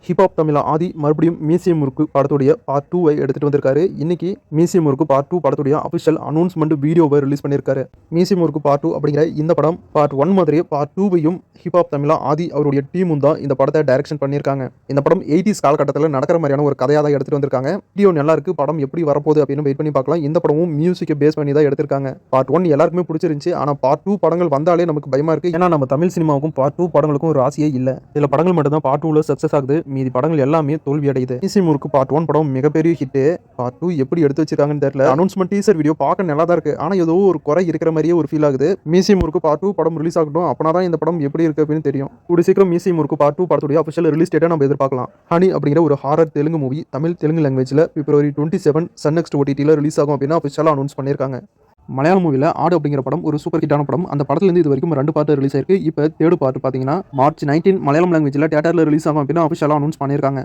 Hip hop தமிழா ஆதி மறுபடியும் museum முறுக்கு படத்துடைய பார்ட் 2 எடுத்துட்டு வந்திருக்காரு. இன்னைக்கு மியூசியம் முறுக்கு பார்ட் 2 படத்துடைய அபிஷியல் அனௌன்ஸ்மெண்ட் வீடியோவை ரிலீஸ் பண்ணியிருக்காரு. மியூசியம் முறுக்கு பார்ட் 2 அப்படிங்கிற இந்த படம் பார்ட் 1 மாதிரியே பார்ட் 2வையும் ஹிப்ஹாப் தமிழா ஆதி அவருடைய டீமும் தான் இந்த படத்தை டைரக்ஷன் பண்ணியிருக்காங்க. இந்த படம் 80s காலகட்டத்தில் நடக்கிற மாதிரியான ஒரு கதையாக தான் எடுத்துட்டு வந்திருக்காங்க. வீடியோ நல்லா இருக்கு, படம் எப்படி வரப்போகுது அப்படின்னு வெயிட் பண்ணி பார்க்கலாம். இந்த படமும் மியூசிக்கை பேஸ் பண்ணி தான் எடுத்திருக்காங்க. பார்ட் 1 எல்லாருக்குமே பிடிச்சிருந்துச்சு. ஆனால் பார்ட் 2 படங்கள் வந்தாலே நமக்கு பயமா இருக்கு. ஏன்னா நம்ம தமிழ் சினிமாவுக்கும் பார்ட் 2 படங்களுக்கும் ஒரு ராசியே இல்லை. சில படங்கள் மட்டும் தான் பார்ட் 2ல சக்சஸ் ஆகுது, மீதி படங்கள் எல்லாமே தோல்வி அடையுது. மியூசியம் முறுக்கு பார்ட் 1 படம் மிகப்பெரிய ஹிட். பார்ட் 2 எப்படி எடுத்து வச்சிருக்காங்கன்னு தெரியல. அனௌன்ஸ்மெண்ட் டீசர் வீடியோ பார்க்க நல்லா தான் இருக்கு, ஆனா ஏதோ ஒரு குறை இருக்கிற மாதிரியே ஒரு ஃபீல் ஆகுது. மியூசியம் முறுக்கு பார்ட் 2 படம் ரிலீஸ் ஆகட்டும், அப்பனா தான் இந்த படம் எப்படி இருக்கு அப்படின்னு தெரியும். கூடிய சீக்கிரம் மியூசியம் முறுக்கு பார்ட் 2 படத்துடைய அபிஷியல் ரிலீஸ் டேட்டை நம்ம எதிர்பார்க்கலாம். ஹனி அப்படிங்கிற ஒரு ஹாரர் தெலுங்கு மூவி தமிழ் தெலுங்கு லாங்குவேஜ்ல பிப்ரவரி 27 சன் நெக்ஸ்ட் OTTல ரிலீஸ் ஆகும் அப்படின்னு அபிஷியலா அனௌன்ஸ் பண்ணியிருக்காங்க. மலையாள மூவில ஆடு அப்படிங்கிற படம் ஒரு சூப்பர் ஹிட்டான படம். அந்த படத்துலேருந்து இது வரைக்கும் 2 பார்ட் ரிலீஸ் ஆயிருக்கு. இப்போ 3rd பார்ட் பார்த்தீங்கன்னா மார்ச் 19 மலையாளம் லாங்குவேஜ்ல தியேட்டர்ல ரிலீஸ் ஆகும் அப்படின்னு அபிஷியலா அனௌன்ஸ் பண்ணியிருக்காங்க.